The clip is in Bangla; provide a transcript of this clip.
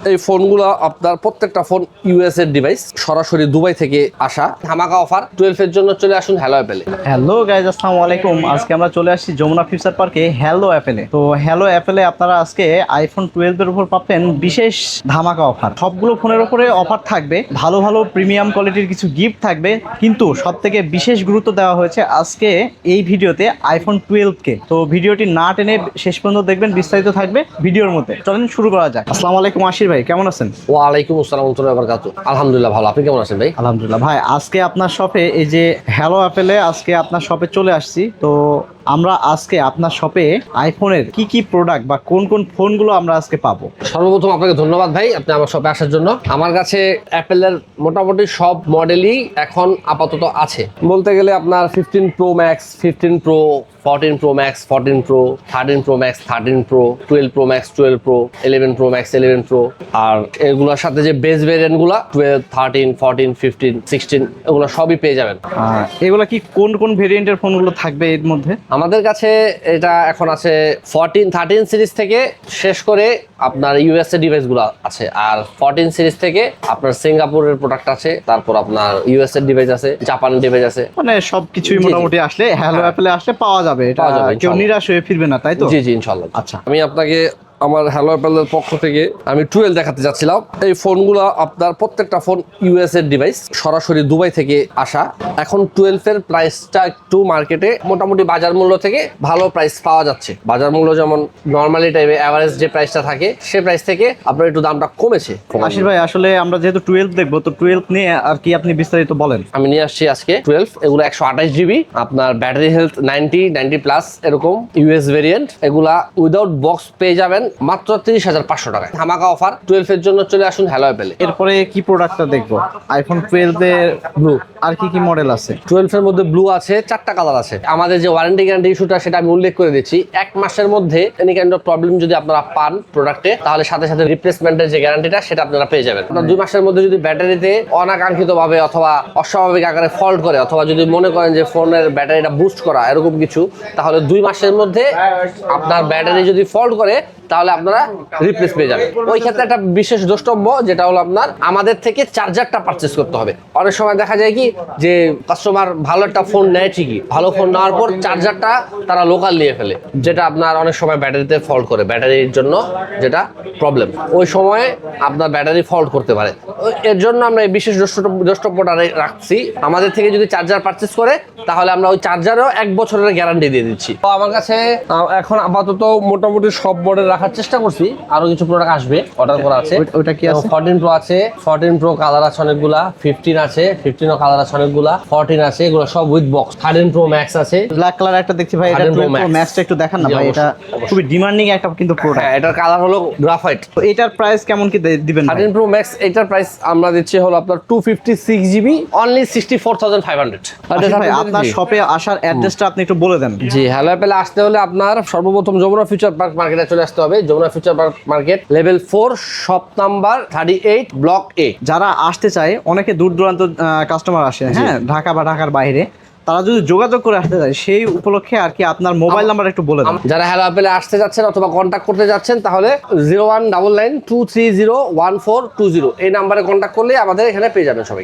এই ফোনগুলো আপনার প্রত্যেকটা ফোন ইউএস এর ডিভাইস, সরাসরি দুবাই থেকে আসা। ধামাকা অফার 12 এর জন্য চলে আসুন হ্যালো অ্যাপেলে। হ্যালো গাইজ, আসসালামু আলাইকুম। আজকে আমরা চলে আসছি যমুনা ফিউচার পার্কে হ্যালো অ্যাপেলে। তো হ্যালো অ্যাপেলে আপনারা আজকে আইফোন 12 এর উপর পাবেন বিশেষ ধামাকা অফার। সবগুলো ফোনের উপরে অফার থাকবে, ভালো ভালো প্রিমিয়াম কোয়ালিটির কিছু গিফট থাকবে, কিন্তু সব থেকে বিশেষ গুরুত্ব দেওয়া হয়েছে আজকে এই ভিডিওতে আইফোন 12 কে। তো ভিডিওটি না টেনে শেষ পর্যন্ত দেখবেন, বিস্তারিত থাকবে ভিডিওর মধ্যে। চলেন শুরু করা যাক। আসসালামু আলাইকুম আশির ভাই, কেমন আছেন? ওয়ালাইকুম আসসালাম ওয়া রাহমাতুল্লাহি ওয়া বারাকাতুহু। আলহামদুলিল্লাহ ভালো, আপনি কেমন আছেন ভাই? আলহামদুলিল্লাহ ভাই। আজকে আপনার শপে এই যে হ্যালো অ্যাপেলে আজকে আপনার শপে চলে আসছি। তো আমরা আজকে আপনার শপে আইফোনের কি কি প্রোডাক্ট বা কোন কোন ফোনগুলো আমরা আজকে পাবো? সর্বপ্রথম আপনাকে ধন্যবাদ ভাই, আপনি আমার শপে আসার জন্য। আমার কাছে অ্যাপেলের মোটামুটি সব মডেলই এখন আপাতত আছে। বলতে গেলে আপনার 15 pro max, 15 pro, 14 pro max, 14 pro, 13 pro max, 13 pro, 12 pro max, 12 pro, 11 pro max, 11 pro. আর এগুলোর সাথে যে বেস ভেরিয়েন্টগুলো 12, 13, 14, 15, 16 এগুলো সবই পেয়ে যাবেন। এগুলা কি কোন কোন ভেরিয়েন্টের ফোনগুলো থাকবে এর মধ্যে? আমাদের কাছে এটা এখন আছে 14, 13 সিরিজ থেকে শেষ করে আপনার ইউএসএ ডিভাইসগুলো আছে। আর 14 সিরিজ থেকে আপনার সিঙ্গাপুরের প্রোডাক্ট আছে, তারপর আপনার ইউএসএ ডিভাইস আছে, জাপানের ডিভাইস আছে। মানে সবকিছুই জি, জি। মোটামুটি আসলে হ্যালো অ্যাপেলে আসলে পাওয়া যাবে, এটা পাওয়া যাবে, কেউ ইনশাআল্লাহ। নিরাশ হয়ে ফিরবে না, তাই তো? জি জি ইনশাল্লাহ। আচ্ছা। আমি আপনাকে আমার হ্যালো অ্যাপেলের পক্ষ থেকে আমি 12 দেখাতে যাচ্ছিলাম। এই ফোনগুলো আপনার প্রত্যেকটা ফোন ইউএস এর ডিভাইস, সরাসরি দুবাই থেকে আসা। এখন 12 এর প্রাইসটা একটু মার্কেটে মোটামুটি বাজার মূল্য থেকে ভালো প্রাইস পাওয়া যাচ্ছে। বাজার মূল্য যেমন নর্মালি টাইপে অ্যাভারেজ যে প্রাইসটা থাকে সে প্রাইস থেকে আপনার একটু দামটা কমেছে। আশির ভাই, আসলে আমরা যেহেতু 12 দেখবো, তো 12 নিয়ে আর কি আপনি বিস্তারিত বলেন। আমি নিয়ে আসছি আজকে 12, এগুলো 128 জিবি, আপনার ব্যাটারি হেলথ 90 প্লাস এরকম ইউএস ভেরিয়েন্ট। এগুলা উইদাউট বক্স পেয়ে যাবেন মাত্র 30,500 টাকায়। ধামাকা অফার 12 এর জন্য চলে আসুন হ্যালো অ্যাপেলে। এরপরে কি প্রোডাক্টটা দেখবো? আইফোন 12 এর ব্লু আর কি কি মডেল আছে? 12 এর মধ্যে ব্লু আছে, 4টা কালার আছে। আমাদের যে ওয়ারেন্টি গ্যারান্টি ইস্যুটা সেটা আমি উল্লেখ করে দিচ্ছি। 1 মাসের মধ্যে এনি কাইন্ড অফ প্রবলেম যদি আপনারা পান প্রোডাক্টে, তাহলে সাথে সাথে রিপ্লেসমেন্টের যে গ্যারান্টিটা সেটা আপনারা পেয়ে যাবেন। আপনার 2 মাসের মধ্যে যদি ব্যাটারিতে অনাকাঙ্ক্ষিত ভাবে অথবা অস্বাভাবিক আকারে ফল্ট করে, অথবা যদি মনে করেন যে ফোনের ব্যাটারিটা বুস্ট করা এরকম কিছু, তাহলে 2 মাসের মধ্যে আপনার ব্যাটারি যদি ফল্ট করে তাহলে আপনারা রিপ্লেস পেয়ে যাবেন। ওই ক্ষেত্রে একটা বিশেষ দ্রষ্টব্য যেটা হলো আপনার আমাদের থেকে চার্জারটা পারচেস করতে হবে। অনেক সময় দেখা যায় কি যে কাস্টমার ভালো একটা ফোন নেয় ঠিকই, ভালো ফোন নেওয়ার পর চার্জারটা তারা লোকাল নিয়ে ফেলে, যেটা আপনার অনেক সময় ব্যাটারিতে ফল্ট করে, ব্যাটারির জন্য যেটা প্রবলেম, ওই সময়ে আপনার ব্যাটারি ফল্ট করতে পারে। এর জন্য আমরা এই বিশেষ দ্রষ্টব্যটা রাখছি। আমাদের থেকে যদি চার্জার পারচেস করে তাহলে আমরা ওই চার্জারও 1 বছরের গ্যারান্টি দিয়ে দিচ্ছি। তো আমার কাছে এখন আপাতত মোটামুটি সব মডেল রাখার চেষ্টা করছি, আরো কিছু প্রোডাক্ট আসবে, অর্ডার করা আছে। ওইটা কি আছে? 14 প্রো আছে, 14 প্রো কালার আছে অনেকগুলা, 15 আছে, 15 কালার আছে অনেকগুলা, 14 আছে, এগুলো সব উইথ বক্স। 13 প্রো ম্যাক্স আছে, ব্ল্যাক কালার একটা দেখছি ভাই, এটা 13 Pro 12 Pro Max। ম্যাক্সটা একটু দেখান না জি, ভাই, এটা অবশ্যই। খুবই ডিমান্ডিং একটা কিন্তু প্রোডাক্ট। হ্যাঁ এটার কালার হলো গ্রাফাইট। তো এটার প্রাইস কেমন কি দিবেন ভাই? 13 প্রো ম্যাক্স এটার প্রাইস আমরা দিচ্ছি হলো আপনার 256 জিবি অনলি 64,500। আশিস ভাই, আপনার শপে আসার অ্যাড্রেসটা আপনি একটু বলে দেন। জি, হ্যালো অ্যাপেলে আসতে হলে আপনার সর্বপ্রথম যমুনা ফিউচার পার্ক মার্কেটে চলে আসতে হবে। Jamuna future park market level 4 shop number 38 block A. যারা আসতে চায়, অনেকে দূর দূরান্ত কাস্টমার আসে, হ্যাঁ, ঢাকা বা ঢাকার বাইরে, তারা যদি যোগাযোগ করে আসতে চায় সেই উপলক্ষে আর কি আপনার মোবাইল নাম্বার একটু বলে দেন। যারা হ্যালো অ্যাপেলে আসতে যাচ্ছেন অথবা কন্ট্যাক্ট করতে যাচ্ছেন তাহলে 0199230142 এই নাম্বারে কন্ট্যাক্ট করলে আমাদের এখানে পেয়ে যাবেন সবাই।